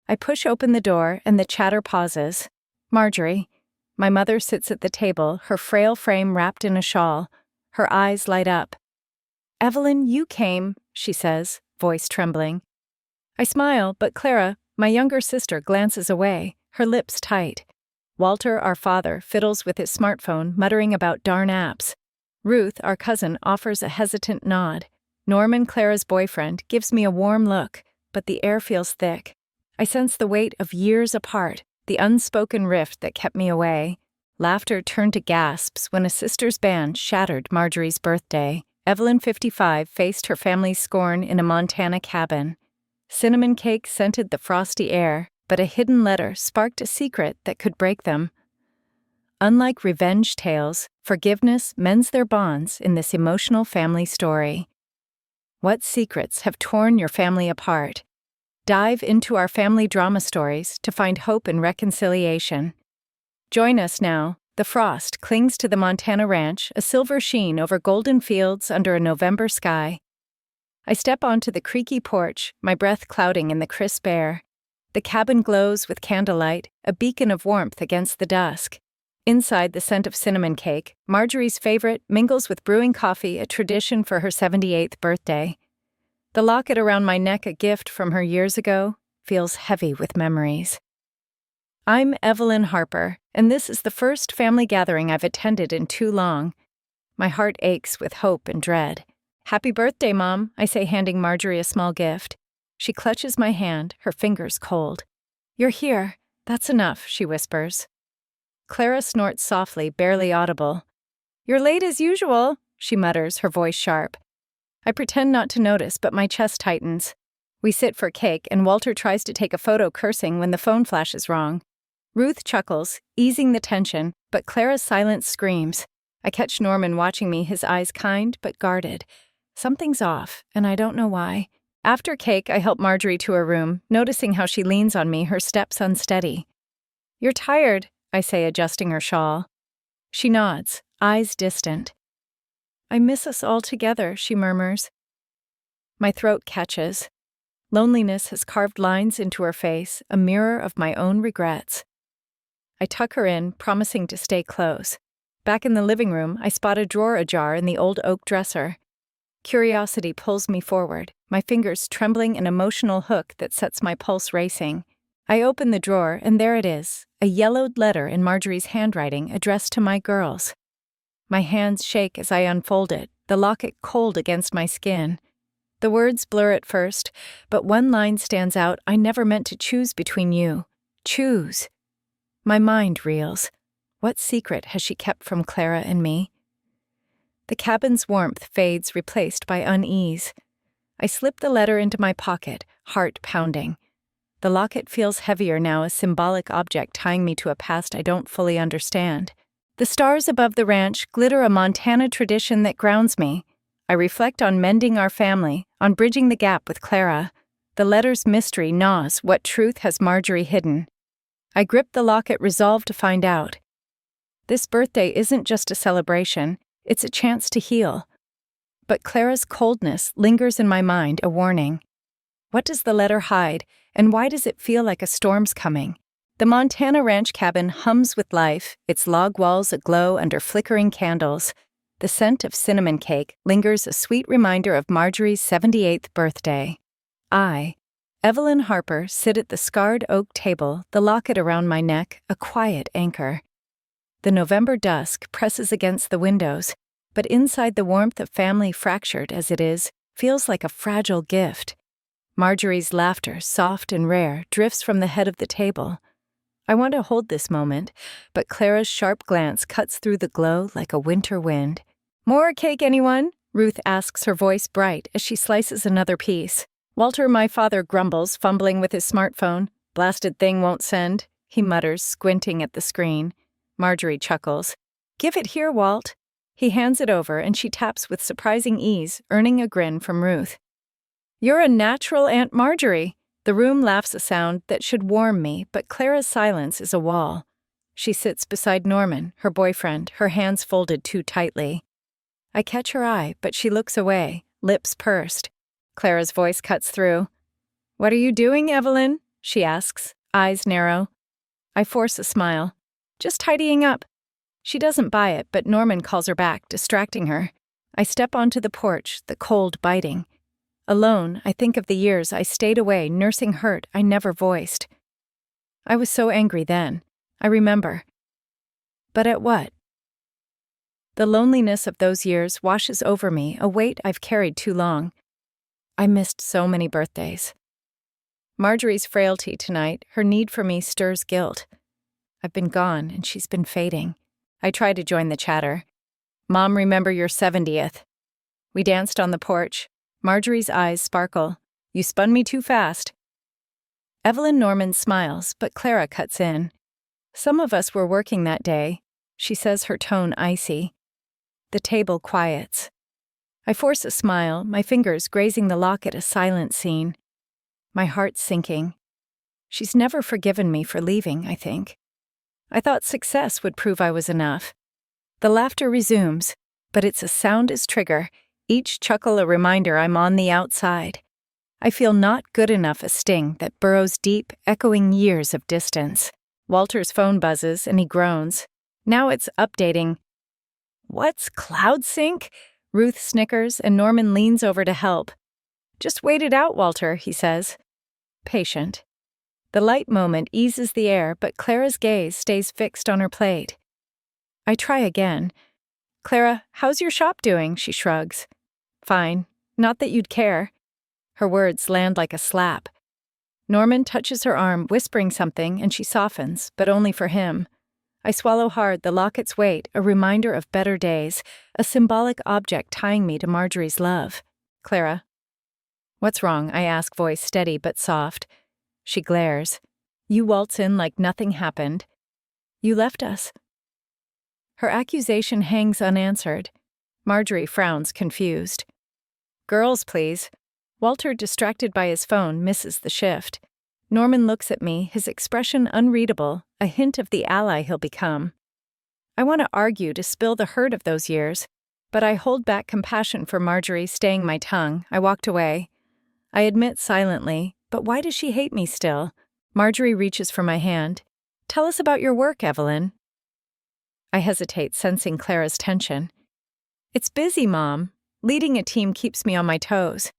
I push open the door and the chatter pauses. Marjorie. My mother sits at the table, her frail frame wrapped in a shawl. Her eyes light up. Evelyn, you came, she says, voice trembling. I smile, but Clara, my younger sister, glances away, her lips tight. Walter, our father, fiddles with his smartphone, muttering about darn apps. Ruth, our cousin, offers a hesitant nod. Norman, Clara's boyfriend, gives me a warm look, but the air feels thick. I sense the weight of years apart, the unspoken rift that kept me away. Laughter turned to gasps when a sister's band shattered Marjorie's birthday. Evelyn, 55, faced her family's scorn in a Montana cabin. Cinnamon cake scented the frosty air, but a hidden letter sparked a secret that could break them. Unlike revenge tales, forgiveness mends their bonds in this emotional family story. What secrets have torn your family apart? Dive into our family drama stories to find hope and reconciliation. Join us now. The frost clings to the Montana ranch, a silver sheen over golden fields under a November sky. I step onto the creaky porch, my breath clouding in the crisp air. The cabin glows with candlelight, a beacon of warmth against the dusk. Inside, the scent of cinnamon cake, Marjorie's favorite, mingles with brewing coffee, a tradition for her 78th birthday. The locket around my neck, a gift from her years ago, feels heavy with memories. I'm Evelyn Harper, and this is the first family gathering I've attended in too long. My heart aches with hope and dread. Happy birthday, Mom, I say, handing Marjorie a small gift. She clutches my hand, her fingers cold. You're here. That's enough, she whispers. Clara snorts softly, barely audible. You're late as usual, she mutters, her voice sharp. I pretend not to notice, but my chest tightens. We sit for cake, and Walter tries to take a photo, cursing when the phone flashes wrong. Ruth chuckles, easing the tension, but Clara's silence screams. I catch Norman watching me, his eyes kind but guarded. Something's off, and I don't know why. After cake, I help Marjorie to her room, noticing how she leans on me, her steps unsteady. You're tired, I say, adjusting her shawl. She nods, eyes distant. I miss us all together, she murmurs. My throat catches. Loneliness has carved lines into her face, a mirror of my own regrets. I tuck her in, promising to stay close. Back in the living room, I spot a drawer ajar in the old oak dresser. Curiosity pulls me forward, my fingers trembling an emotional hook that sets my pulse racing. I open the drawer, and there it is, a yellowed letter in Marjorie's handwriting addressed to my girls. My hands shake as I unfold it, the locket cold against my skin. The words blur at first, but one line stands out. I never meant to choose between you. Choose. My mind reels. What secret has she kept from Clara and me? The cabin's warmth fades, replaced by unease. I slip the letter into my pocket, heart pounding. The locket feels heavier now, a symbolic object tying me to a past I don't fully understand. The stars above the ranch glitter, a Montana tradition that grounds me. I reflect on mending our family, on bridging the gap with Clara. The letter's mystery gnaws. What truth has Marjorie hidden? I grip the locket, resolved to find out. This birthday isn't just a celebration, it's a chance to heal. But Clara's coldness lingers in my mind, a warning. What does the letter hide, and why does it feel like a storm's coming? The Montana ranch cabin hums with life, its log walls aglow under flickering candles. The scent of cinnamon cake lingers, a sweet reminder of Marjorie's 78th birthday. I, Evelyn Harper, sit at the scarred oak table, the locket around my neck, a quiet anchor. The November dusk presses against the windows, but inside, the warmth of family, fractured as it is, feels like a fragile gift. Marjorie's laughter, soft and rare, drifts from the head of the table. I want to hold this moment, but Clara's sharp glance cuts through the glow like a winter wind. More cake, anyone? Ruth asks, her voice bright as she slices another piece. Walter, my father, grumbles, fumbling with his smartphone. Blasted thing won't send, he mutters, squinting at the screen. Marjorie chuckles. Give it here, Walt. He hands it over, and she taps with surprising ease, earning a grin from Ruth. You're a natural, Aunt Marjorie. The room laughs, a sound that should warm me, but Clara's silence is a wall. She sits beside Norman, her boyfriend, her hands folded too tightly. I catch her eye, but she looks away, lips pursed. Clara's voice cuts through. What are you doing, Evelyn? she asks, eyes narrow. I force a smile. Just tidying up. She doesn't buy it, but Norman calls her back, distracting her. I step onto the porch, the cold biting. Alone, I think of the years I stayed away, nursing hurt I never voiced. I was so angry then. I remember. But at what? The loneliness of those years washes over me, a weight I've carried too long. I missed so many birthdays. Marjorie's frailty tonight, her need for me stirs guilt. I've been gone, and she's been fading. I try to join the chatter. Mom, remember your 70th. We danced on the porch. Marjorie's eyes sparkle. You spun me too fast. Evelyn Norman smiles, but Clara cuts in. Some of us were working that day. She says, her tone icy. The table quiets. I force a smile, my fingers grazing the locket, a silent scene. My heart sinking. She's never forgiven me for leaving, I think. I thought success would prove I was enough. The laughter resumes, but it's a sound as trigger, each chuckle a reminder I'm on the outside. I feel not good enough, a sting that burrows deep, echoing years of distance. Walter's phone buzzes and he groans. Now it's updating. What's cloud sync? Ruth snickers and Norman leans over to help. Just wait it out, Walter, he says. Patient. The light moment eases the air, but Clara's gaze stays fixed on her plate. I try again. Clara, how's your shop doing? She shrugs. Fine. Not that you'd care. Her words land like a slap. Norman touches her arm, whispering something, and she softens, but only for him. I swallow hard, the locket's weight, a reminder of better days, a symbolic object tying me to Marjorie's love. Clara. What's wrong? I ask, voice steady but soft. She glares. You waltz in like nothing happened. You left us. Her accusation hangs unanswered. Marjorie frowns, confused. Girls, please. Walter, distracted by his phone, misses the shift. Norman looks at me, his expression unreadable, a hint of the ally he'll become. I want to argue to spill the hurt of those years, but I hold back compassion for Marjorie, staying my tongue. I walked away. I admit silently, but why does she hate me still? Marjorie reaches for my hand. Tell us about your work, Evelyn. I hesitate, sensing Clara's tension. It's busy, Mom. Leading a team keeps me on my toes.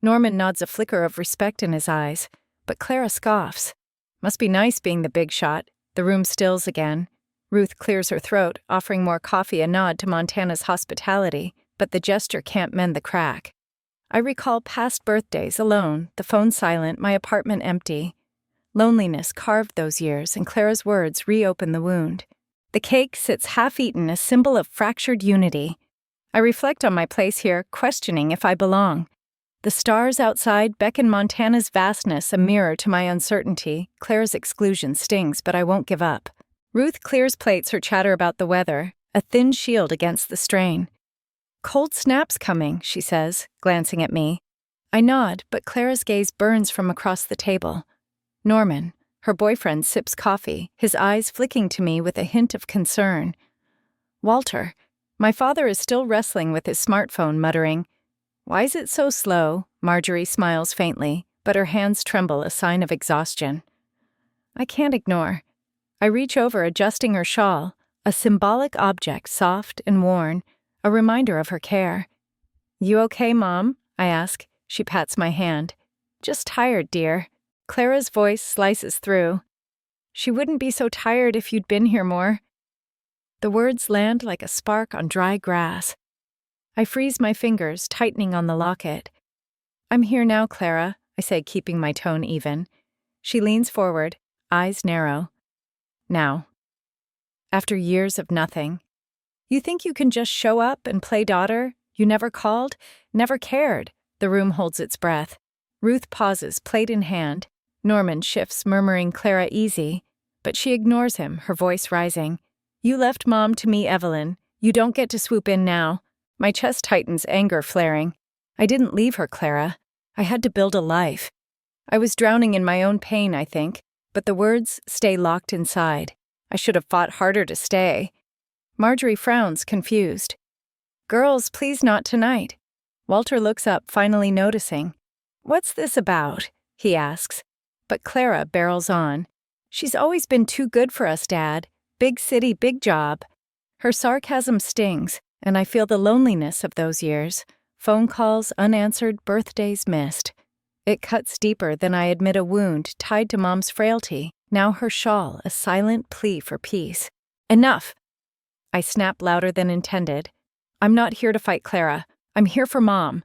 Norman nods, a flicker of respect in his eyes, but Clara scoffs. Must be nice being the big shot. The room stills again. Ruth clears her throat, offering more coffee, a nod to Montana's hospitality, but the gesture can't mend the crack. I recall past birthdays alone, the phone silent, my apartment empty. Loneliness carved those years, and Clara's words reopen the wound. The cake sits half-eaten, a symbol of fractured unity. I reflect on my place here, questioning if I belong. The stars outside beckon Montana's vastness, a mirror to my uncertainty. Clara's exclusion stings, but I won't give up. Ruth clears plates, her chatter about the weather, a thin shield against the strain. Cold snap's coming, she says, glancing at me. I nod, but Clara's gaze burns from across the table. Norman, her boyfriend, sips coffee, his eyes flicking to me with a hint of concern. Walter, my father is still wrestling with his smartphone, muttering, Why is it so slow? Marjorie smiles faintly, but her hands tremble, a sign of exhaustion. I can't ignore. I reach over, adjusting her shawl, a symbolic object, soft and worn, a reminder of her care. You okay, Mom? I ask. She pats my hand. Just tired, dear. Clara's voice slices through. She wouldn't be so tired if you'd been here more. The words land like a spark on dry grass. I freeze my fingers, tightening on the locket. I'm here now, Clara, I say, keeping my tone even. She leans forward, eyes narrow. Now. After years of nothing. You think you can just show up and play daughter? You never called? Never cared? The room holds its breath. Ruth pauses, plate in hand. Norman shifts, murmuring Clara easy. But she ignores him, her voice rising. You left Mom to me, Evelyn. You don't get to swoop in now. My chest tightens, anger flaring. I didn't leave her, Clara. I had to build a life. I was drowning in my own pain, I think, but the words stay locked inside. I should have fought harder to stay. Marjorie frowns, confused. Girls, please not tonight. Walter looks up, finally noticing. What's this about? He asks. but Clara barrels on. She's always been too good for us, Dad. Big city, big job. Her sarcasm stings, and I feel the loneliness of those years. Phone calls unanswered, birthdays missed. It cuts deeper than I admit a wound tied to Mom's frailty, now her shawl a silent plea for peace. Enough! I snap louder than intended. I'm not here to fight Clara. I'm here for Mom.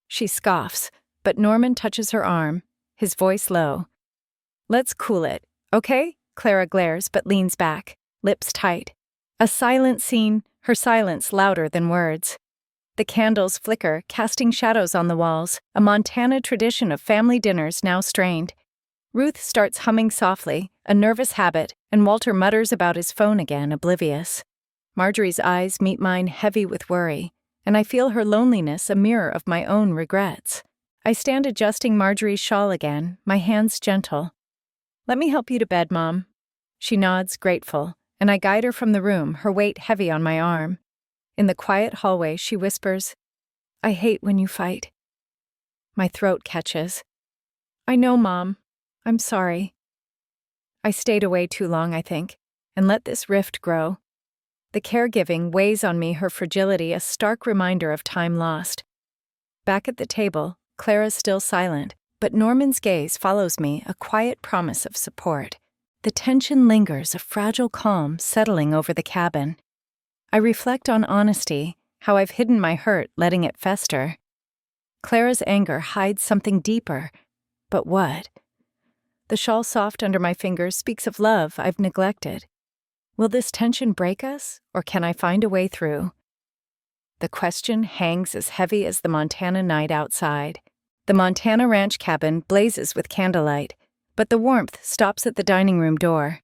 She scoffs, but Norman touches her arm, his voice low. Let's cool it, okay? Clara glares but leans back, lips tight. A silent scene, her silence louder than words. The candles flicker, casting shadows on the walls, a Montana tradition of family dinners now strained. Ruth starts humming softly, a nervous habit, and Walter mutters about his phone again, oblivious. Marjorie's eyes meet mine heavy with worry, and I feel her loneliness a mirror of my own regrets. I stand adjusting Marjorie's shawl again, my hands gentle. Let me help you to bed, Mom. She nods, grateful, and I guide her from the room, her weight heavy on my arm. In the quiet hallway, she whispers, I hate when you fight. My throat catches. I know, Mom. I'm sorry. I stayed away too long, I think, and let this rift grow. The caregiving weighs on me, her fragility a stark reminder of time lost. Back at the table, Clara's still silent, but Norman's gaze follows me, a quiet promise of support. The tension lingers, a fragile calm settling over the cabin. I reflect on honesty, how I've hidden my hurt, letting it fester. Clara's anger hides something deeper, but what? The shawl soft under my fingers speaks of love I've neglected. Will this tension break us, or can I find a way through? The question hangs as heavy as the Montana night outside. The Montana ranch cabin blazes with candlelight, but the warmth stops at the dining room door.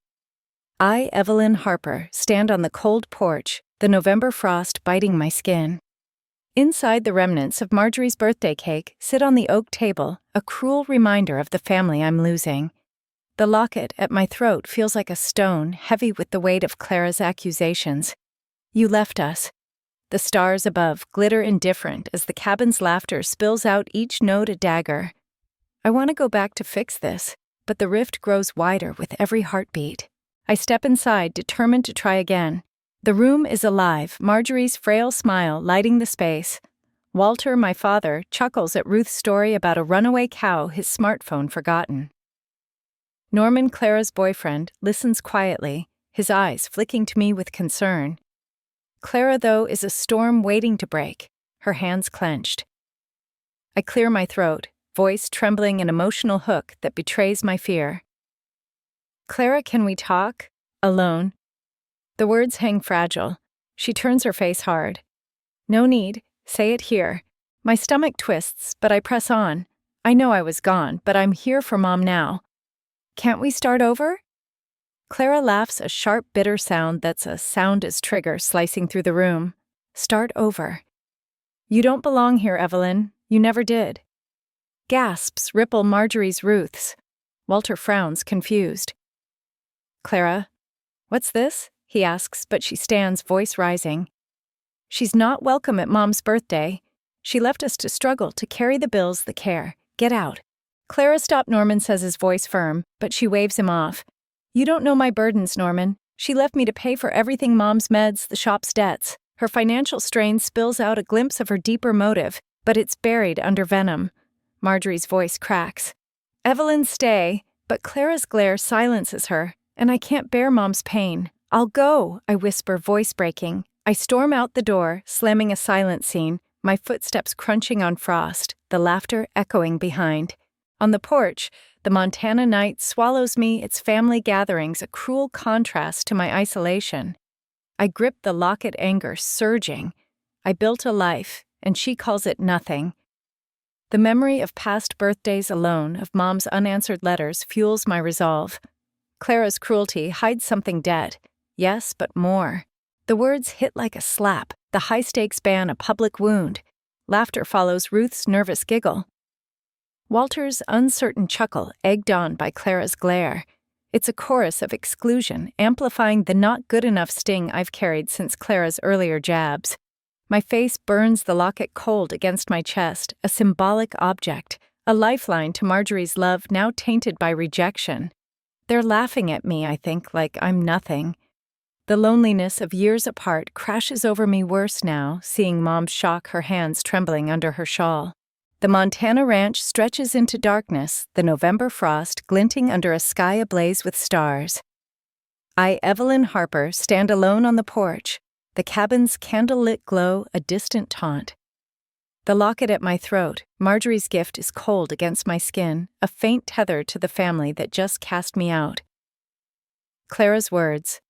I, Evelyn Harper, stand on the cold porch, the November frost biting my skin. Inside, the remnants of Marjorie's birthday cake sit on the oak table, a cruel reminder of the family I'm losing. The locket at my throat feels like a stone, heavy with the weight of Clara's accusations. You left us. The stars above glitter indifferent as the cabin's laughter spills out, each note a dagger. I want to go back to fix this, but the rift grows wider with every heartbeat. I step inside, determined to try again. The room is alive, Marjorie's frail smile lighting the space. Walter, my father, chuckles at Ruth's story about a runaway cow, his smartphone forgotten. Norman, Clara's boyfriend, listens quietly, his eyes flicking to me with concern. Clara, though, is a storm waiting to break, her hands clenched. I clear my throat, voice trembling an emotional hook that betrays my fear. Clara, can we talk? Alone. The words hang fragile. She turns her face hard. No need, say it here. My stomach twists, but I press on. I know I was gone, but I'm here for Mom now. Can't we start over? Clara laughs, a sharp, bitter sound that's a sound as trigger slicing through the room. Start over. You don't belong here, Evelyn. You never did. Gasps ripple Marjorie's Ruth's. Walter frowns, confused. Clara, what's this? He asks, but she stands, voice rising. She's not welcome at Mom's birthday. She left us to struggle to carry the bills, the care. Get out. Clara, stop, Norman says, his voice firm, but she waves him off. You don't know my burdens, Norman. She left me to pay for everything, Mom's meds, the shop's debts. Her financial strain spills out a glimpse of her deeper motive, but it's buried under venom. Marjorie's voice cracks. Evelyn, stay, but Clara's glare silences her, and I can't bear Mom's pain. I'll go, I whisper, voice breaking. I storm out the door, slamming a silent scene, my footsteps crunching on frost, the laughter echoing behind. On the porch, the Montana night swallows me, its family gatherings a cruel contrast to my isolation. I grip the locket, anger surging. I built a life, and she calls it nothing. The memory of past birthdays alone, of Mom's unanswered letters, fuels my resolve. Clara's cruelty hides something dead. Yes, but more. The words hit like a slap, the high-stakes ban a public wound. Laughter follows Ruth's nervous giggle. Walter's uncertain chuckle, egged on by Clara's glare. It's a chorus of exclusion, amplifying the not-good-enough sting I've carried since Clara's earlier jabs. My face burns, the locket cold against my chest, a symbolic object. a lifeline to Marjorie's love now tainted by rejection. They're laughing at me, I think, like I'm nothing. The loneliness of years apart crashes over me worse now, seeing Mom's shock, her hands trembling under her shawl. The Montana ranch stretches into darkness, the November frost glinting under a sky ablaze with stars. I, Evelyn Harper, stand alone on the porch, the cabin's candlelit glow a distant taunt. The locket at my throat, Marjorie's gift, is cold against my skin, a faint tether to the family that just cast me out. Clara's words,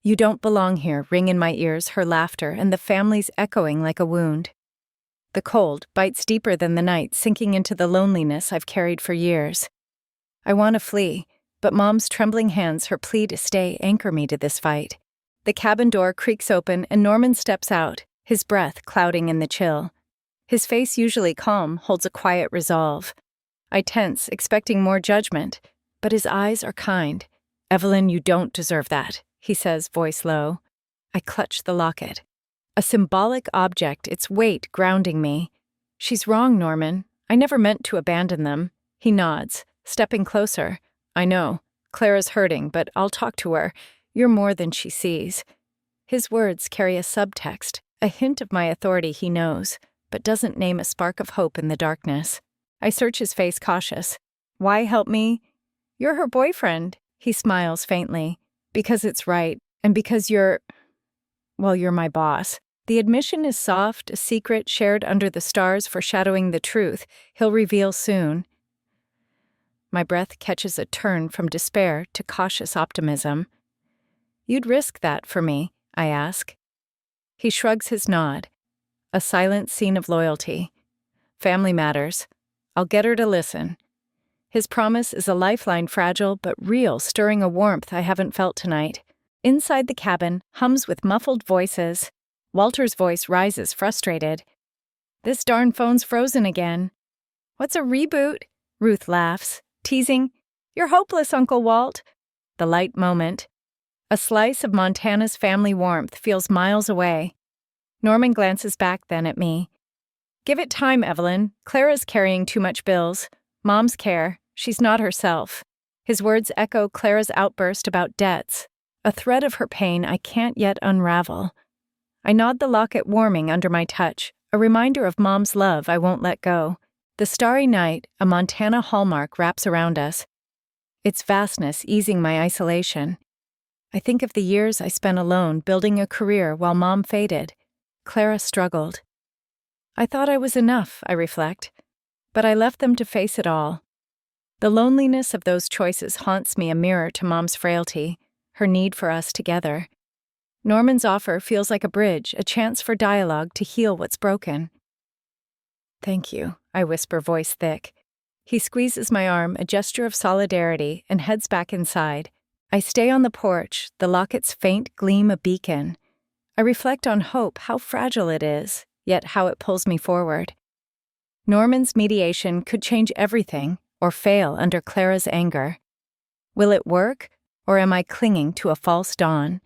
"You don't belong here," ring in my ears, her laughter and the family's echoing like a wound. The cold bites deeper than the night, sinking into the loneliness I've carried for years. I want to flee, but Mom's trembling hands, her plea to stay, anchor me to this fight. The cabin door creaks open and Norman steps out, his breath clouding in the chill. His face, usually calm, holds a quiet resolve. I tense, expecting more judgment, but his eyes are kind. "Evelyn, you don't deserve that," he says, voice low. I clutch the locket. A symbolic object, its weight grounding me. "She's wrong, Norman. I never meant to abandon them." He nods, stepping closer. "I know. Clara's hurting, but I'll talk to her. You're more than she sees." His words carry a subtext, a hint of my authority he knows, but doesn't name a spark of hope in the darkness. I search his face, cautious. "Why help me?" "You're her boyfriend," he smiles faintly. "Because it's right, and because you're my boss." The admission is soft, a secret shared under the stars foreshadowing the truth he'll reveal soon. My breath catches a turn from despair to cautious optimism. "You'd risk that for me?" I ask. He shrugs his nod. A silent scene of loyalty. "Family matters. I'll get her to listen." His promise is a lifeline, fragile but real, stirring a warmth I haven't felt tonight. Inside the cabin hums with muffled voices. Walter's voice rises, frustrated. "This darn phone's frozen again." "What's a reboot?" Ruth laughs, teasing. "You're hopeless, Uncle Walt." The light moment. A slice of Montana's family warmth feels miles away. Norman glances back then at me. "Give it time, Evelyn. Clara's carrying too much bills. Mom's care. She's not herself." His words echo Clara's outburst about debts, a thread of her pain I can't yet unravel. I nod, the locket warming under my touch, a reminder of Mom's love I won't let go. The starry night, a Montana hallmark, wraps around us, its vastness easing my isolation. I think of the years I spent alone building a career while Mom faded. Clara struggled. I thought I was enough, I reflect, but I left them to face it all. The loneliness of those choices haunts me, a mirror to Mom's frailty, her need for us together. Norman's offer feels like a bridge, a chance for dialogue to heal what's broken. "Thank you," I whisper, voice thick. He squeezes my arm, a gesture of solidarity, and heads back inside. I stay on the porch, the locket's faint gleam a beacon. I reflect on hope, how fragile it is, yet how it pulls me forward. Norman's mediation could change everything, or fail under Clara's anger. Will it work, or am I clinging to a false dawn?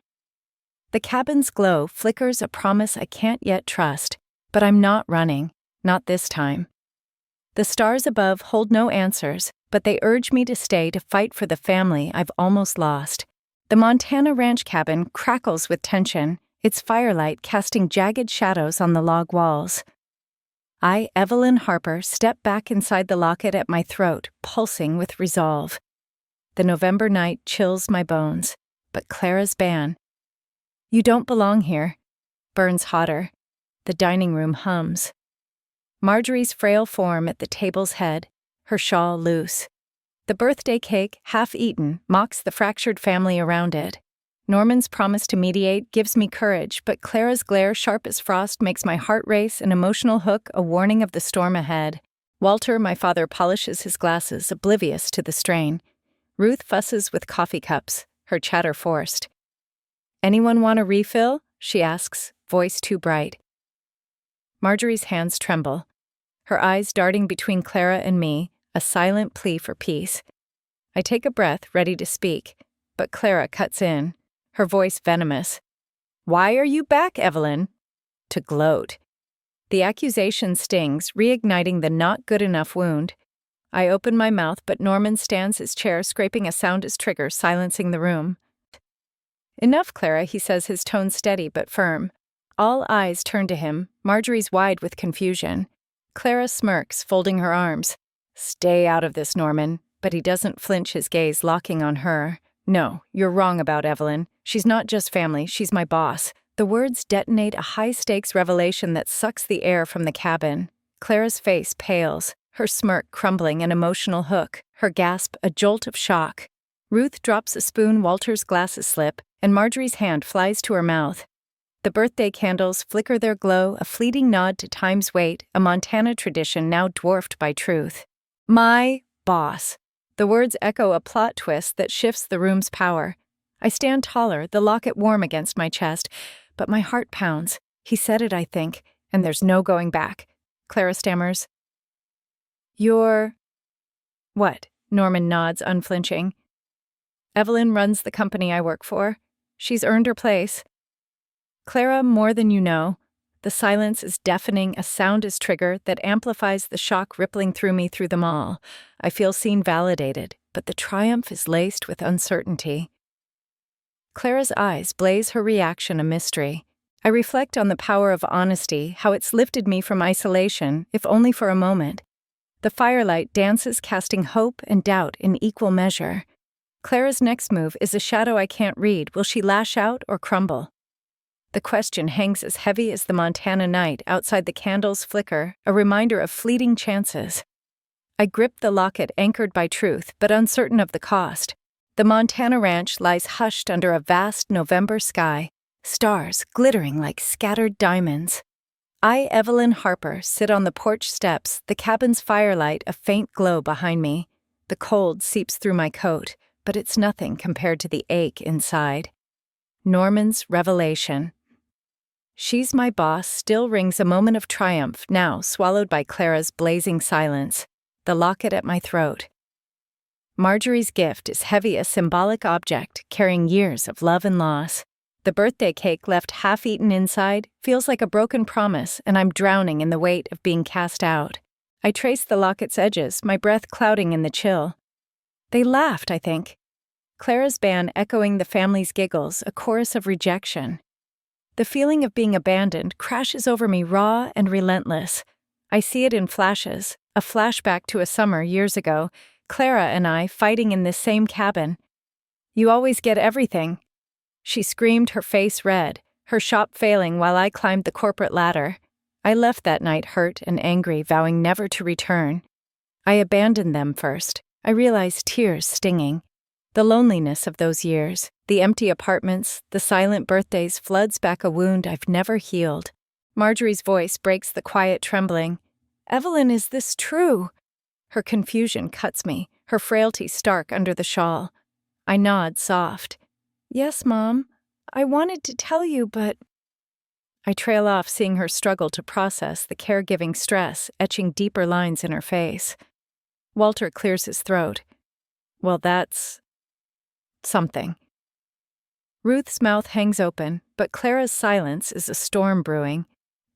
The cabin's glow flickers a promise I can't yet trust, but I'm not running, not this time. The stars above hold no answers, but they urge me to stay, to fight for the family I've almost lost. The Montana ranch cabin crackles with tension, its firelight casting jagged shadows on the log walls. I, Evelyn Harper, step back inside the locket at my throat, pulsing with resolve. The November night chills my bones, but Clara's ban, "You don't belong here," burns hotter. The dining room hums. Marjorie's frail form at the table's head, her shawl loose. The birthday cake, half eaten, mocks the fractured family around it. Norman's promise to mediate gives me courage, but Clara's glare, sharp as frost, makes my heart race, an emotional hook, a warning of the storm ahead. Walter, my father, polishes his glasses, oblivious to the strain. Ruth fusses with coffee cups, her chatter forced. "Anyone want a refill?" she asks, voice too bright. Marjorie's hands tremble, her eyes darting between Clara and me, a silent plea for peace. I take a breath, ready to speak, but Clara cuts in, her voice venomous. "Why are you back, Evelyn?" To gloat. The accusation stings, reigniting the not good enough wound. I open my mouth, but Norman stands his chair, scraping a sound as trigger, silencing the room. "Enough, Clara," he says, his tone steady but firm. All eyes turn to him, Marjorie's wide with confusion. Clara smirks, folding her arms. "Stay out of this, Norman," but he doesn't flinch, his gaze locking on her. "No, you're wrong about Evelyn. She's not just family, she's my boss." The words detonate a high-stakes revelation that sucks the air from the cabin. Clara's face pales, her smirk crumbling an emotional hook, her gasp a jolt of shock. Ruth drops a spoon, Walter's glasses slip, and Marjorie's hand flies to her mouth. The birthday candles flicker their glow, a fleeting nod to time's weight, a Montana tradition now dwarfed by truth. "My boss." The words echo a plot twist that shifts the room's power. I stand taller, the locket warm against my chest, but my heart pounds. He said it, I think, and there's no going back. Clara stammers. "You're—" "What?" Norman nods, unflinching. "Evelyn runs the company I work for. She's earned her place." "Clara, more than you know." The silence is deafening, a sound is trigger that amplifies the shock rippling through me through them all. I feel seen, validated, but the triumph is laced with uncertainty. Clara's eyes blaze, her reaction a mystery. I reflect on the power of honesty, how it's lifted me from isolation, if only for a moment. The firelight dances, casting hope and doubt in equal measure. Clara's next move is a shadow I can't read. Will she lash out or crumble? The question hangs as heavy as the Montana night outside. The candles flicker, a reminder of fleeting chances. I grip the locket, anchored by truth, but uncertain of the cost. The Montana ranch lies hushed under a vast November sky, stars glittering like scattered diamonds. I, Evelyn Harper, sit on the porch steps, the cabin's firelight a faint glow behind me. The cold seeps through my coat, but it's nothing compared to the ache inside. Norman's revelation. "She's my boss" still rings a moment of triumph, now swallowed by Clara's blazing silence. The locket at my throat. Marjorie's gift is heavy, a symbolic object carrying years of love and loss. The birthday cake, left half-eaten inside, feels like a broken promise, and I'm drowning in the weight of being cast out. I trace the locket's edges, my breath clouding in the chill. They laughed, I think. Clara's band echoing the family's giggles, a chorus of rejection. The feeling of being abandoned crashes over me, raw and relentless. I see it in flashes, a flashback to a summer years ago, Clara and I fighting in this same cabin. "You always get everything," she screamed, her face red, her shop failing while I climbed the corporate ladder. I left that night hurt and angry, vowing never to return. I abandoned them first. I realized, tears stinging. The loneliness of those years, the empty apartments, the silent birthdays floods back a wound I've never healed. Marjorie's voice breaks the quiet trembling. "Evelyn, is this true?" Her confusion cuts me, her frailty stark under the shawl. I nod, soft. "Yes, Mom. I wanted to tell you, but—" I trail off, seeing her struggle to process the caregiving stress, etching deeper lines in her face. Walter clears his throat. "Well, that's something." Ruth's mouth hangs open, but Clara's silence is a storm brewing.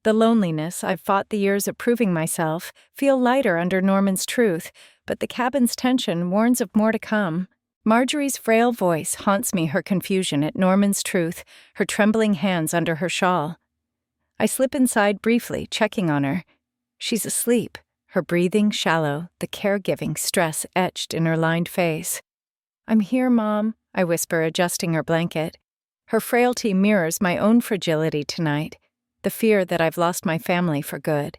The loneliness I've fought the years of proving myself feel lighter under Norman's truth, but the cabin's tension warns of more to come. Marjorie's frail voice haunts me, her confusion at Norman's truth, her trembling hands under her shawl. I slip inside briefly, checking on her. She's asleep, her breathing shallow, the caregiving stress etched in her lined face. "I'm here, Mom," I whisper, adjusting her blanket. Her frailty mirrors my own fragility tonight, the fear that I've lost my family for good.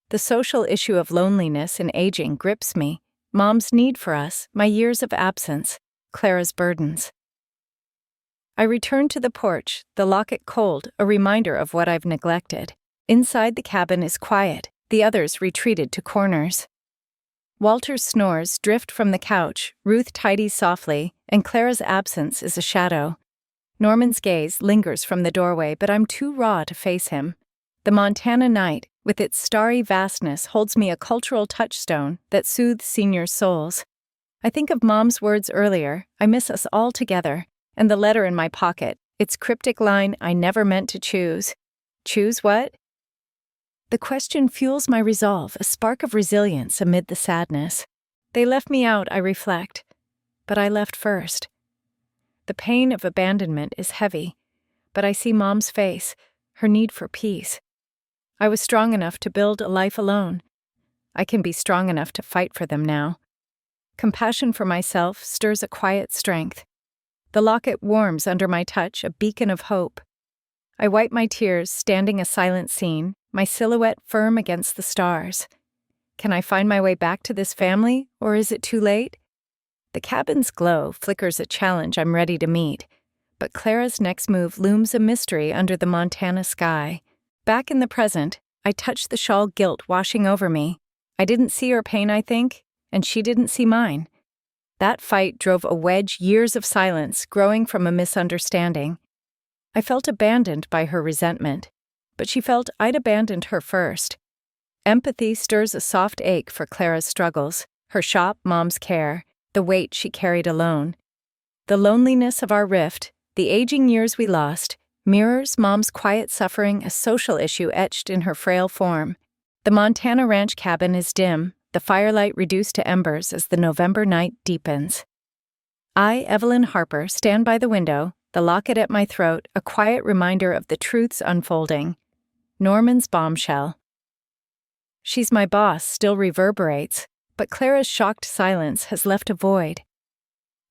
The social issue of loneliness and aging grips me, Mom's need for us, my years of absence, Clara's burdens. I return to the porch, the locket cold, a reminder of what I've neglected. Inside the cabin is quiet, the others retreated to corners. Walter's snores drift from the couch, Ruth tidies softly, and Clara's absence is a shadow. Norman's gaze lingers from the doorway, but I'm too raw to face him. The Montana night, with its starry vastness, holds me a cultural touchstone that soothes seniors' souls. I think of Mom's words earlier, "I miss us all together," and the letter in my pocket, its cryptic line, "I never meant to choose." Choose what? The question fuels my resolve, a spark of resilience amid the sadness. They left me out, I reflect, but I left first. The pain of abandonment is heavy, but I see Mom's face, her need for peace. I was strong enough to build a life alone. I can be strong enough to fight for them now. Compassion for myself stirs a quiet strength. The locket warms under my touch, a beacon of hope. I wipe my tears, standing a silent scene, my silhouette firm against the stars. Can I find my way back to this family, or is it too late? The cabin's glow flickers a challenge I'm ready to meet, but Clara's next move looms a mystery under the Montana sky. Back in the present, I touch the shawl guilt washing over me. I didn't see her pain, I think, and she didn't see mine. That fight drove a wedge years of silence growing from a misunderstanding. I felt abandoned by her resentment, but she felt I'd abandoned her first. Empathy stirs a soft ache for Clara's struggles, her shop, Mom's care, the weight she carried alone. The loneliness of our rift, the aging years we lost, mirrors Mom's quiet suffering, a social issue etched in her frail form. The Montana ranch cabin is dim, the firelight reduced to embers as the November night deepens. I, Evelyn Harper, stand by the window, the locket at my throat, a quiet reminder of the truths unfolding. Norman's bombshell. "She's my boss" still reverberates, but Clara's shocked silence has left a void.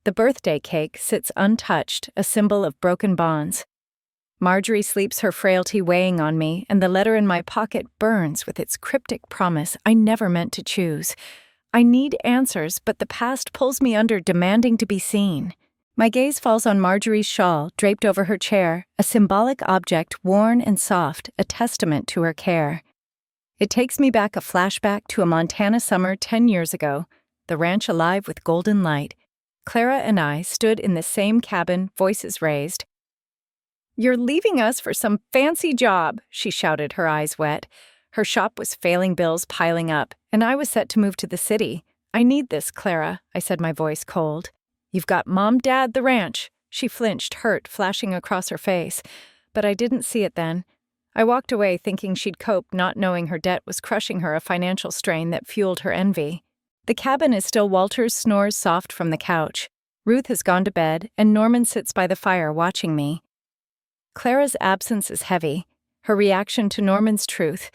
The birthday cake sits untouched, a symbol of broken bonds. Marjorie sleeps, her frailty weighing on me, and the letter in my pocket burns with its cryptic promise I never meant to choose. I need answers, but the past pulls me under, demanding to be seen. My gaze falls on Marjorie's shawl, draped over her chair, a symbolic object worn and soft, a testament to her care. It takes me back, a flashback to a Montana summer 10 years ago, the ranch alive with golden light. Clara and I stood in the same cabin, voices raised. "You're leaving us for some fancy job," she shouted, her eyes wet. Her shop was failing, bills piling up, and I was set to move to the city. "I need this, Clara," I said, my voice cold. "You've got Mom, Dad, the ranch." She flinched, hurt flashing across her face, but I didn't see it then. I walked away thinking she'd cope, not knowing her debt was crushing her, a financial strain that fueled her envy. The cabin is still. Walters snores soft from the couch. Ruth has gone to bed, and Norman sits by the fire watching me. Clara's absence is heavy, her reaction to Norman's truth,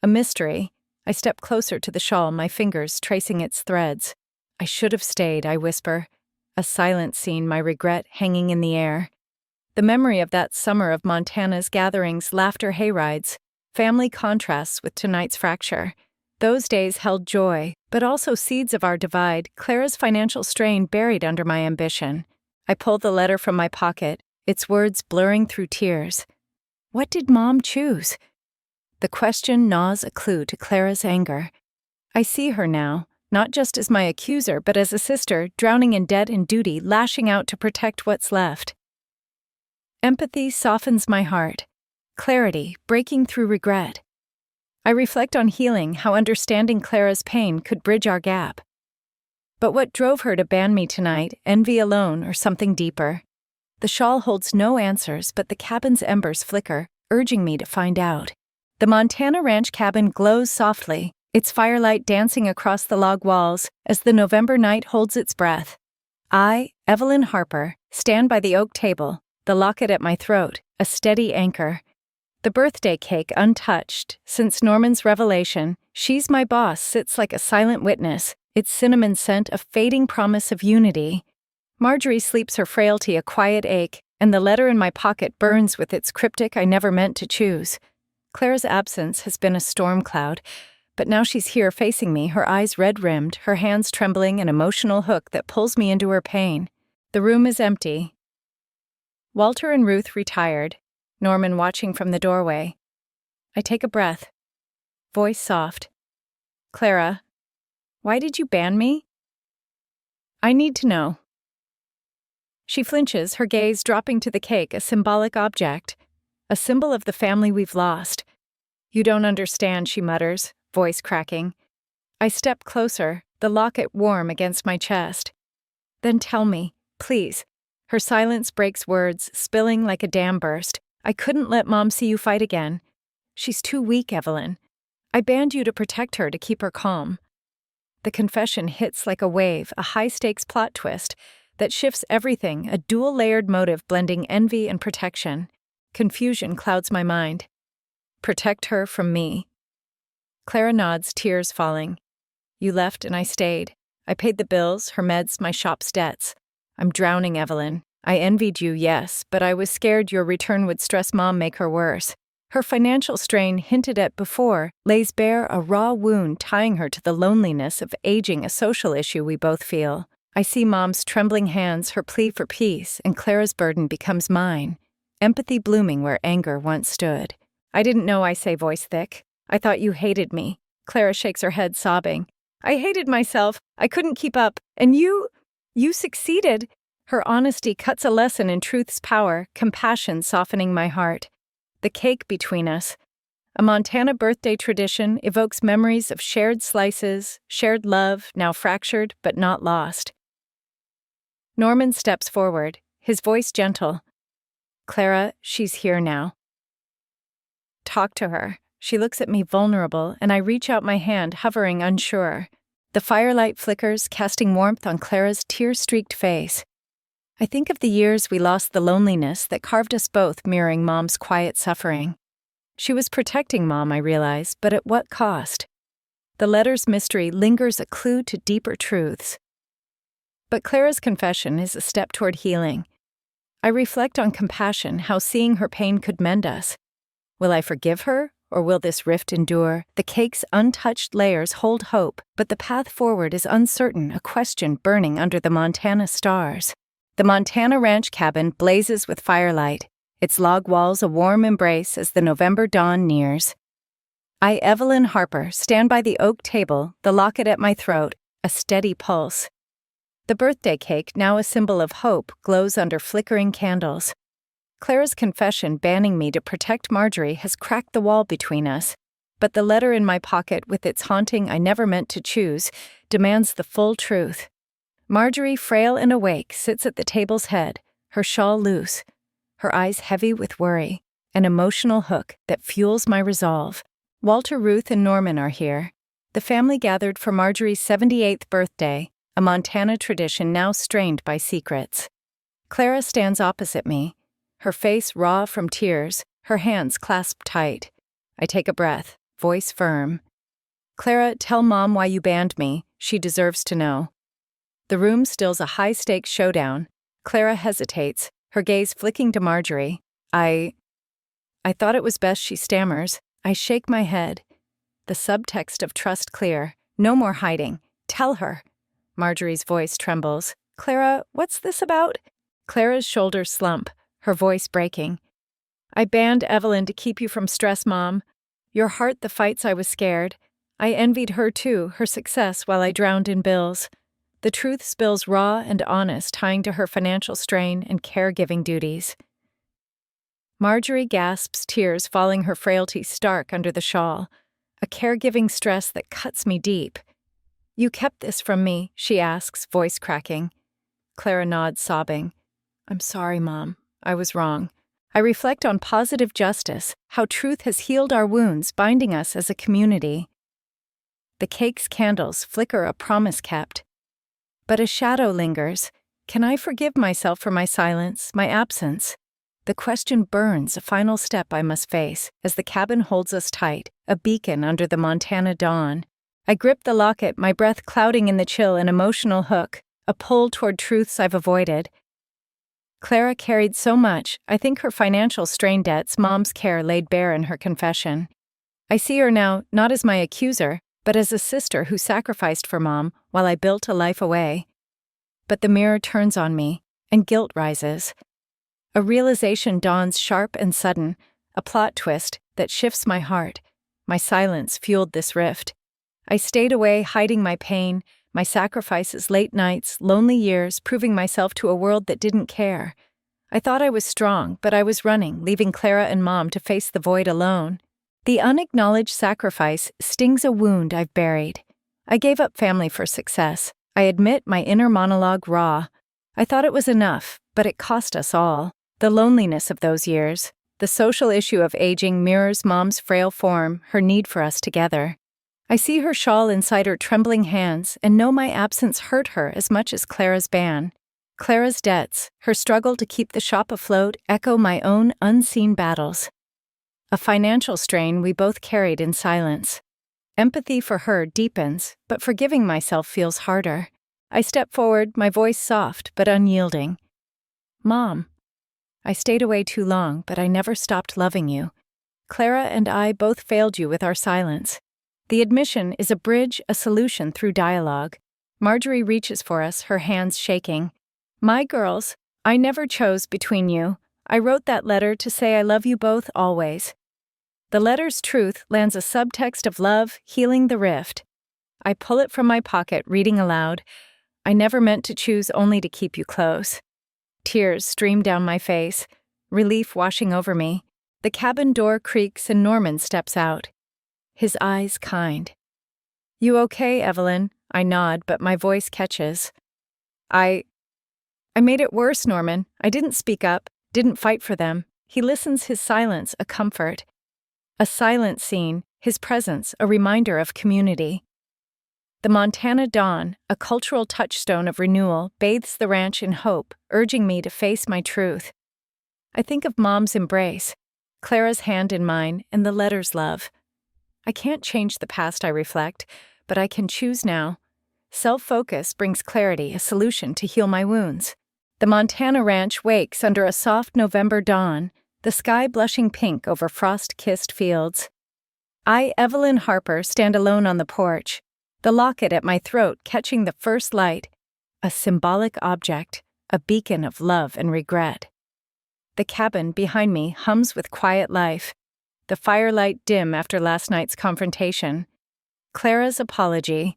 a mystery. I step closer to the shawl, my fingers tracing its threads. "I should have stayed," I whisper. A silent scene, my regret hanging in the air. The memory of that summer of Montana's gatherings, laughter, hayrides, family contrasts with tonight's fracture. Those days held joy, but also seeds of our divide, Clara's financial strain buried under my ambition. I pull the letter from my pocket, its words blurring through tears. What did Mom choose? The question gnaws a clue to Clara's anger. I see her now, not just as my accuser, but as a sister, drowning in debt and duty, lashing out to protect what's left. Empathy softens my heart. Clarity, breaking through regret. I reflect on healing, how understanding Clara's pain could bridge our gap. But what drove her to ban me tonight, envy alone or something deeper? The shawl holds no answers, but the cabin's embers flicker, urging me to find out. The Montana ranch cabin glows softly, its firelight dancing across the log walls as the November night holds its breath. I, Evelyn Harper, stand by the oak table, the locket at my throat, a steady anchor. The birthday cake untouched. Since Norman's revelation, "She's my boss" sits like a silent witness, its cinnamon scent a fading promise of unity. Marjorie sleeps, her frailty a quiet ache, and the letter in my pocket burns with its cryptic "I never meant to choose." Clara's absence has been a storm cloud, but now she's here facing me, her eyes red-rimmed, her hands trembling, an emotional hook that pulls me into her pain. The room is empty. Walter and Ruth retired, Norman watching from the doorway. I take a breath. Voice soft. "Clara, why did you ban me?" "I need to know." She flinches, her gaze dropping to the cake, a symbolic object, a symbol of the family we've lost. "You don't understand," she mutters, voice cracking. I step closer, the locket warm against my chest. "Then tell me, please." Her silence breaks words, spilling like a dam burst. "I couldn't let Mom see you fight again." "She's too weak, Evelyn." I banned you to protect her to keep her calm. The confession hits like a wave, a high-stakes plot twist that shifts everything, a dual-layered motive blending envy and protection. Confusion clouds my mind. Protect her from me. Clara nods, tears falling. You left and I stayed. I paid the bills, her meds, my shop's debts. I'm drowning, Evelyn. I envied you, yes, but I was scared your return would stress Mom, make her worse. Her financial strain, hinted at before, lays bare a raw wound tying her to the loneliness of aging, a social issue we both feel. I see Mom's trembling hands, her plea for peace, and Clara's burden becomes mine. Empathy blooming where anger once stood. I didn't know, I say, voice thick. I thought you hated me. Clara shakes her head, sobbing. I hated myself. I couldn't keep up. And you succeeded. Her honesty cuts a lesson in truth's power, compassion softening my heart. The cake between us. A Montana birthday tradition evokes memories of shared slices, shared love, now fractured but not lost. Norman steps forward, his voice gentle. Clara, she's here now. Talk to her. She looks at me vulnerable, and I reach out my hand, hovering unsure. The firelight flickers, casting warmth on Clara's tear-streaked face. I think of the years we lost the loneliness that carved us both, mirroring Mom's quiet suffering. She was protecting Mom, I realize, but at what cost? The letter's mystery lingers, a clue to deeper truths. But Clara's confession is a step toward healing. I reflect on compassion, how seeing her pain could mend us. Will I forgive her, or will this rift endure? The cake's untouched layers hold hope, but the path forward is uncertain, a question burning under the Montana stars. The Montana ranch cabin blazes with firelight, its log walls a warm embrace as the November dawn nears. I, Evelyn Harper, stand by the oak table, the locket at my throat, a steady pulse. The birthday cake, now a symbol of hope, glows under flickering candles. Clara's confession banning me to protect Marjorie has cracked the wall between us, but the letter in my pocket, with its haunting I never meant to choose, demands the full truth. Marjorie, frail and awake, sits at the table's head, her shawl loose, her eyes heavy with worry, an emotional hook that fuels my resolve. Walter, Ruth, and Norman are here. The family gathered for Marjorie's 78th birthday, a Montana tradition now strained by secrets. Clara stands opposite me, her face raw from tears, her hands clasped tight. I take a breath, voice firm. Clara, tell Mom why you banned me. She deserves to know. The room stills, a high-stakes showdown. Clara hesitates, her gaze flicking to Marjorie. I thought it was best, she stammers. I shake my head. The subtext of trust clear. No more hiding. Tell her. Marjorie's voice trembles. Clara, what's this about? Clara's shoulders slump, her voice breaking. I banned Evelyn to keep you from stress, Mom. Your heart, the fights, I was scared. I envied her too, her success, while I drowned in bills. The truth spills raw and honest, tying to her financial strain and caregiving duties. Marjorie gasps, tears falling, her frailty stark under the shawl, a caregiving stress that cuts me deep. You kept this from me, she asks, voice cracking. Clara nods, sobbing. I'm sorry, Mom. I was wrong. I reflect on positive justice, how truth has healed our wounds, binding us as a community. The cake's candles flicker, a promise kept. But a shadow lingers. Can I forgive myself for my silence, my absence? The question burns, a final step I must face, as the cabin holds us tight, a beacon under the Montana dawn. I grip the locket, my breath clouding in the chill, an emotional hook, a pull toward truths I've avoided. Clara carried so much, I think her financial strain debts Mom's care laid bare in her confession. I see her now, not as my accuser, but as a sister who sacrificed for Mom while I built a life away. But the mirror turns on me, and guilt rises. A realization dawns sharp and sudden, a plot twist that shifts my heart. My silence fueled this rift. I stayed away, hiding my pain, my sacrifices, late nights, lonely years, proving myself to a world that didn't care. I thought I was strong, but I was running, leaving Clara and Mom to face the void alone. The unacknowledged sacrifice stings a wound I've buried. I gave up family for success. I admit my inner monologue raw. I thought it was enough, but it cost us all. The loneliness of those years, the The social issue of aging mirrors Mom's frail form, her need for us together. I see her shawl inside her trembling hands and know my absence hurt her as much as Clara's ban. Clara's debts, her struggle to keep the shop afloat, echo my own unseen battles. A financial strain we both carried in silence. Empathy for her deepens, but forgiving myself feels harder. I step forward, my voice soft but unyielding. Mom, I stayed away too long, but I never stopped loving you. Clara and I both failed you with our silence. The admission is a bridge, a solution through dialogue. Marjorie reaches for us, her hands shaking. My girls, I never chose between you. I wrote that letter to say I love you both always. The letter's truth lands a subtext of love, healing the rift. I pull it from my pocket, reading aloud. I never meant to choose only to keep you close. Tears stream down my face, relief washing over me. The cabin door creaks and Norman steps out. His eyes kind. You okay, Evelyn? I nod, but my voice catches. I made it worse, Norman. I didn't speak up, didn't fight for them. He listens, his silence a comfort. A silent scene, his presence a reminder of community. The Montana dawn, a cultural touchstone of renewal, bathes the ranch in hope, urging me to face my truth. I think of Mom's embrace, Clara's hand in mine, and the letter's love. I can't change the past, I reflect, but I can choose now. Self-focus brings clarity, a solution to heal my wounds. The Montana ranch wakes under a soft November dawn, the sky blushing pink over frost-kissed fields. I, Evelyn Harper, stand alone on the porch, the locket at my throat catching the first light, a symbolic object, a beacon of love and regret. The cabin behind me hums with quiet life, the firelight dim after last night's confrontation. Clara's apology,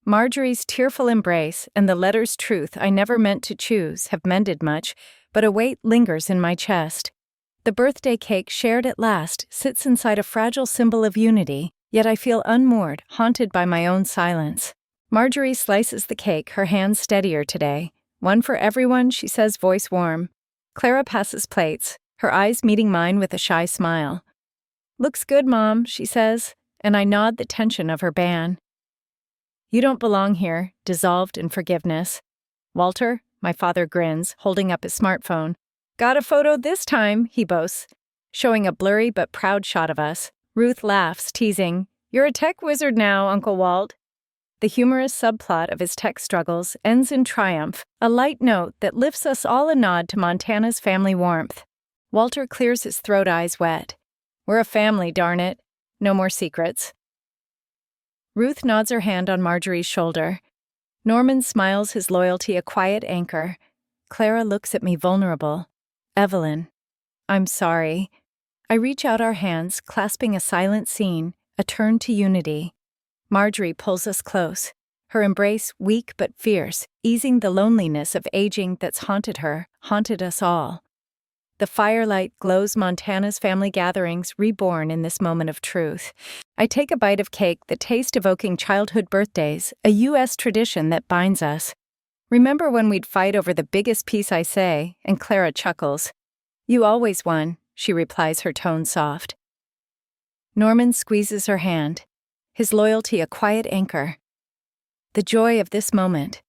Marjorie's tearful embrace, and the letter's truth I never meant to choose have mended much, but a weight lingers in my chest. The birthday cake shared at last sits inside a fragile symbol of unity, yet I feel unmoored, haunted by my own silence. Marjorie slices the cake, her hands steadier today. One for everyone, she says, voice warm. Clara passes plates, her eyes meeting mine with a shy smile. Looks good, Mom, she says, and I nod the tension of her ban. You don't belong here, dissolved in forgiveness. Walter, my father grins, holding up his smartphone. Got a photo this time, he boasts, showing a blurry but proud shot of us. Ruth laughs, teasing, You're a tech wizard now, Uncle Walt. The humorous subplot of his tech struggles ends in triumph, a light note that lifts us all a nod to Montana's family warmth. Walter clears his throat, eyes wet. We're a family, darn it. No more secrets. Ruth nods her hand on Marjorie's shoulder. Norman smiles, his loyalty a quiet anchor. Clara looks at me vulnerable. Evelyn, I'm sorry. I reach out our hands, clasping a silent scene, a turn to unity. Marjorie pulls us close, her embrace weak but fierce, easing the loneliness of aging that's haunted her, haunted us all. The firelight glows Montana's family gatherings, reborn in this moment of truth. I take a bite of cake, the taste evoking childhood birthdays, a U.S. tradition that binds us. Remember when we'd fight over the biggest piece, I say, and Clara chuckles. You always won, she replies, her tone soft. Norman squeezes her hand, his loyalty a quiet anchor. The joy of this moment,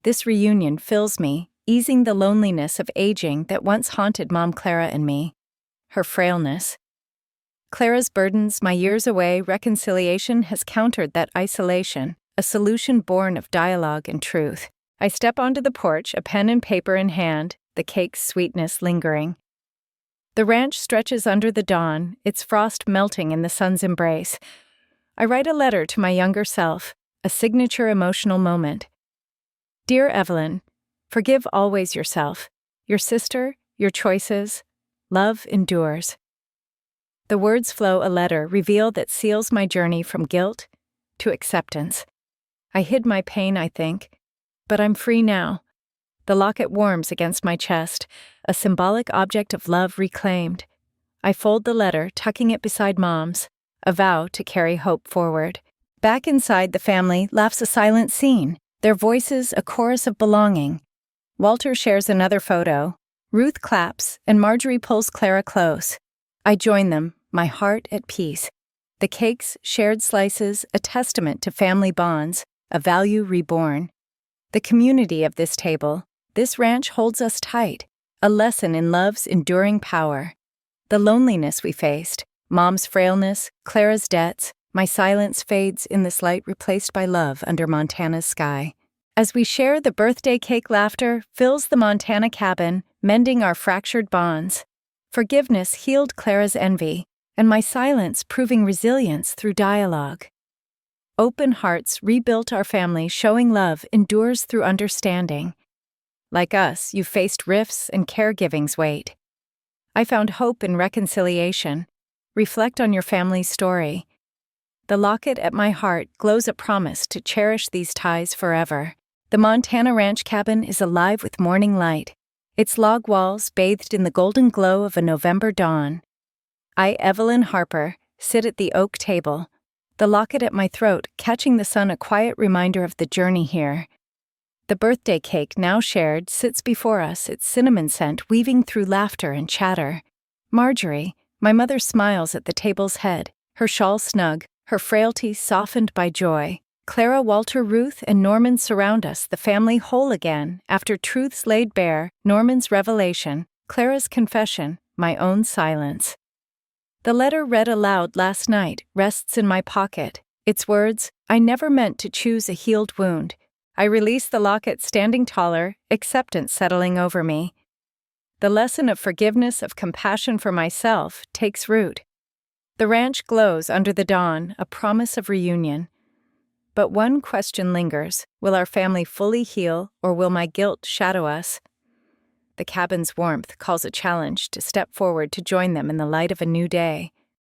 this reunion fills me, easing the loneliness of aging that once haunted Mom Clara and me. Her frailness. Clara's burdens, my years away, reconciliation has countered that isolation, a solution born of dialogue and truth. I step onto the porch, a pen and paper in hand, the cake's sweetness lingering. The ranch stretches under the dawn, its frost melting in the sun's embrace. I write a letter to my younger self, a signature emotional moment. Dear Evelyn, forgive always yourself, your sister, your choices. Love endures. The words flow a letter, reveal that seals my journey from guilt to acceptance. I hid my pain, I think, but I'm free now. The locket warms against my chest, a symbolic object of love reclaimed. I fold the letter, tucking it beside Mom's, a vow to carry hope forward. Back inside, the family laughs, a silent scene, their voices a chorus of belonging. Walter shares another photo. Ruth claps, and Marjorie pulls Clara close. I join them, my heart at peace. The cakes, shared slices, a testament to family bonds, a value reborn. The community of this table, this ranch holds us tight, a lesson in love's enduring power. The loneliness we faced, Mom's frailness, Clara's debts, my silence fades in this light replaced by love under Montana's sky. As we share the birthday cake, laughter fills the Montana cabin, mending our fractured bonds. Forgiveness healed Clara's envy, and my silence proving resilience through dialogue. Open hearts rebuilt our family, showing love endures through understanding. Like us, you faced rifts and caregiving's weight. I found hope in reconciliation. Reflect on your family's story. The locket at my heart glows a promise to cherish these ties forever. The Montana ranch cabin is alive with morning light, its log walls bathed in the golden glow of a November dawn. I, Evelyn Harper, sit at the oak table, the locket at my throat catching the sun, a quiet reminder of the journey here. The birthday cake, now shared, sits before us, its cinnamon scent weaving through laughter and chatter. Marjorie, my mother, smiles at the table's head, her shawl snug, her frailty softened by joy. Clara, Walter, Ruth, and Norman surround us, the family whole again, after truths laid bare, Norman's revelation, Clara's confession, my own silence. The letter read aloud last night rests in my pocket. Its words, I never meant to choose a healed wound. I release the locket standing taller, acceptance settling over me. The lesson of forgiveness, of compassion for myself, takes root. The ranch glows under the dawn, a promise of reunion. But one question lingers, will our family fully heal, or will my guilt shadow us? The cabin's warmth calls a challenge to step forward to join them in the light of a new day.